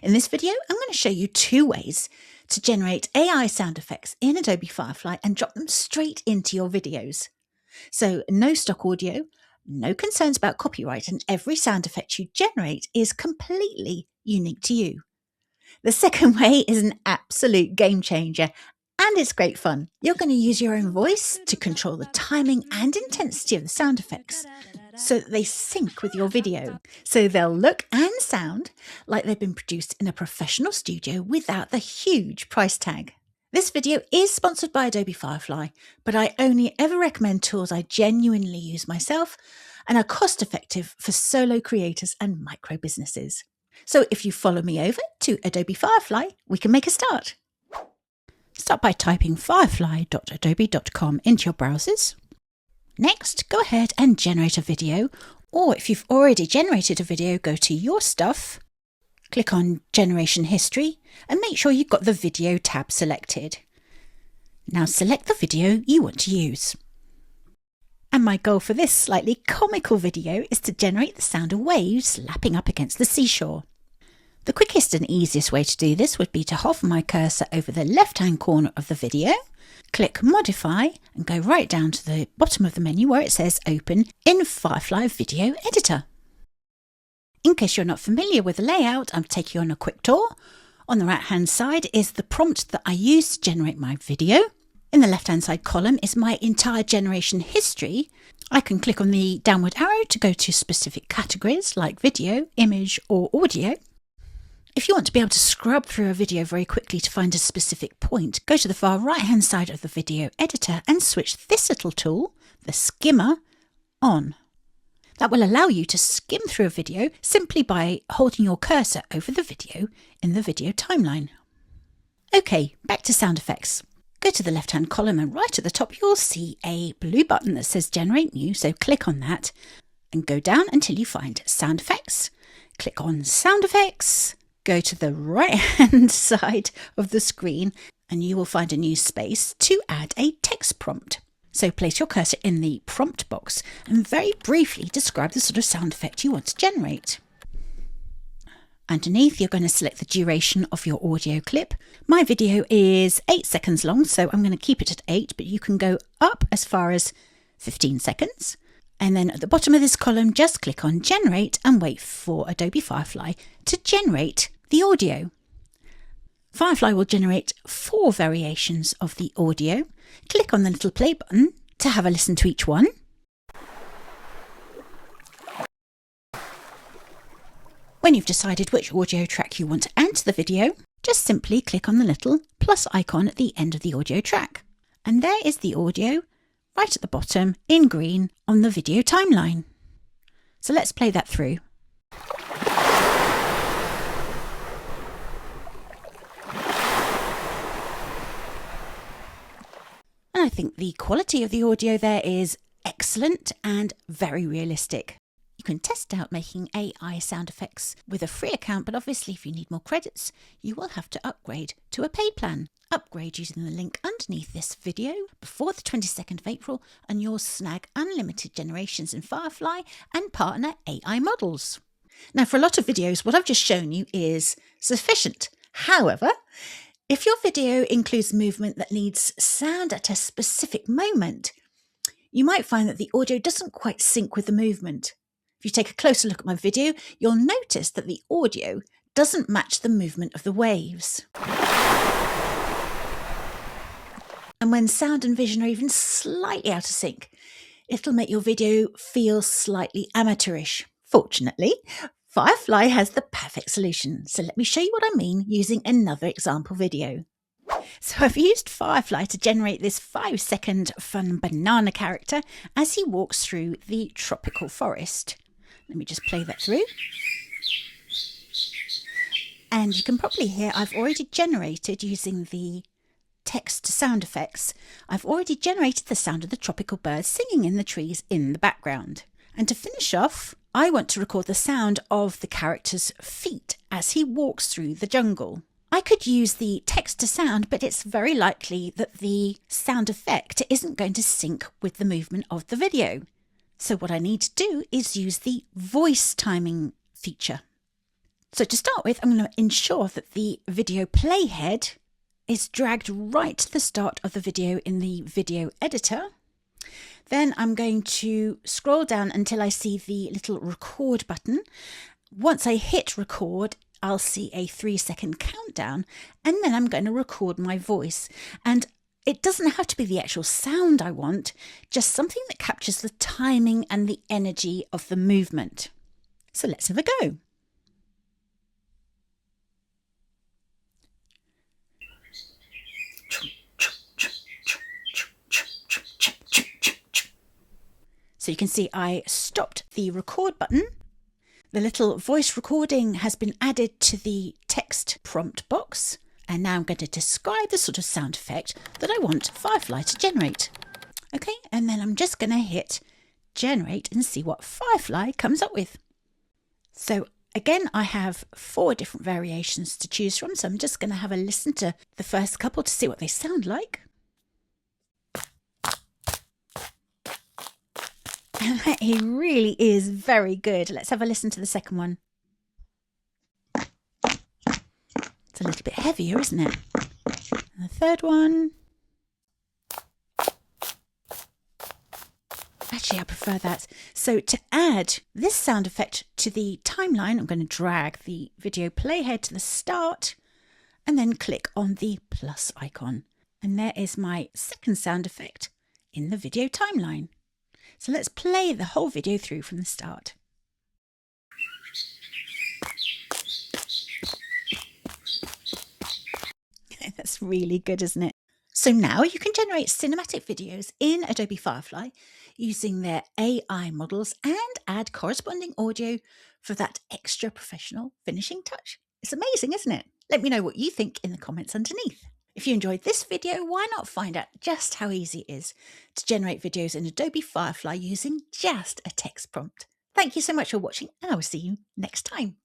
In this video, I'm going to show you 2 ways to generate AI sound effects in Adobe Firefly and drop them straight into your videos. So no stock audio, no concerns about copyright, and every sound effect you generate is completely unique to you. The second way is an absolute game changer, and it's great fun. You're going to use your own voice to control the timing and intensity of the sound effects so that they sync with your video. So they'll look and sound like they've been produced in a professional studio without the huge price tag. This video is sponsored by Adobe Firefly, but I only ever recommend tools I genuinely use myself and are cost effective for solo creators and micro businesses. So if you follow me over to Adobe Firefly, we can make a start. Start by typing firefly.adobe.com into your browsers. Next, go ahead and generate a video, or if you've already generated a video, go to Your Stuff, click on Generation History, and make sure you've got the Video tab selected. Now select the video you want to use. And my goal for this slightly comical video is to generate the sound of waves lapping up against the seashore. The quickest and easiest way to do this would be to hover my cursor over the left-hand corner of the video, click Modify, and go right down to the bottom of the menu where it says Open in Firefly Video Editor. In case you're not familiar with the layout, I'll take you on a quick tour. On the right-hand side is the prompt that I use to generate my video. In the left-hand side column is my entire generation history. I can click on the downward arrow to go to specific categories like video, image, or audio. If you want to be able to scrub through a video very quickly to find a specific point, go to the far right-hand side of the video editor and switch this little tool, the skimmer, on. That will allow you to skim through a video simply by holding your cursor over the video in the video timeline. Okay, back to sound effects. Go to the left-hand column and right at the top you'll see a blue button that says Generate New, so click on that and go down until you find Sound Effects. Click on Sound Effects. Go to the right-hand side of the screen and you will find a new space to add a text prompt. So place your cursor in the prompt box and very briefly describe the sort of sound effect you want to generate. Underneath, you're going to select the duration of your audio clip. My video is 8 seconds long, so I'm going to keep it at 8, but you can go up as far as 15 seconds. And then at the bottom of this column, just click on Generate and wait for Adobe Firefly to generate the audio. Firefly will generate 4 variations of the audio. Click on the little play button to have a listen to each one. When you've decided which audio track you want to add to the video, just simply click on the little plus icon at the end of the audio track. And there is the audio right at the bottom in green on the video timeline. So let's play that through. And I think the quality of the audio there is excellent and very realistic. You can test out making AI sound effects with a free account, but obviously if you need more credits, you will have to upgrade to a paid plan. Upgrade using the link underneath this video before the 22nd of April and you'll snag unlimited generations in Firefly and partner AI models. Now for a lot of videos, what I've just shown you is sufficient. However, if your video includes movement that needs sound at a specific moment, you might find that the audio doesn't quite sync with the movement. If you take a closer look at my video, you'll notice that the audio doesn't match the movement of the waves. And when sound and vision are even slightly out of sync, it'll make your video feel slightly amateurish. Fortunately, Firefly has the perfect solution. So let me show you what I mean using another example video. So I've used Firefly to generate this 5-second fun banana character as he walks through the tropical forest. Let me just play that through. And you can probably hear I've already generated using the text to sound effects. I've already generated the sound of the tropical birds singing in the trees in the background. And to finish off, I want to record the sound of the character's feet as he walks through the jungle. I could use the text to sound, but it's very likely that the sound effect isn't going to sync with the movement of the video. So what I need to do is use the voice timing feature. So to start with, I'm going to ensure that the video playhead is dragged right to the start of the video in the video editor. Then I'm going to scroll down until I see the little record button. Once I hit record, I'll see a 3-second countdown, and then I'm going to record my voice. And it doesn't have to be the actual sound I want, just something that captures the timing and the energy of the movement. So let's have a go. So you can see I stopped the record button. The little voice recording has been added to the text prompt box. And now I'm going to describe the sort of sound effect that I want Firefly to generate. Okay, and then I'm just going to hit generate and see what Firefly comes up with. So again, I have 4 different variations to choose from. So I'm just going to have a listen to the first couple to see what they sound like. He really is very good. Let's have a listen to the second one. It's a little bit heavier, isn't it? And the third one. Actually, I prefer that. So to add this sound effect to the timeline, I'm going to drag the video playhead to the start and then click on the plus icon. And there is my second sound effect in the video timeline. So let's play the whole video through from the start. That's really good, isn't it? So now you can generate cinematic videos in Adobe Firefly using their AI models and add corresponding audio for that extra professional finishing touch. It's amazing, isn't it? Let me know what you think in the comments underneath. If you enjoyed this video, why not find out just how easy it is to generate videos in Adobe Firefly using just a text prompt? Thank you so much for watching, and I will see you next time.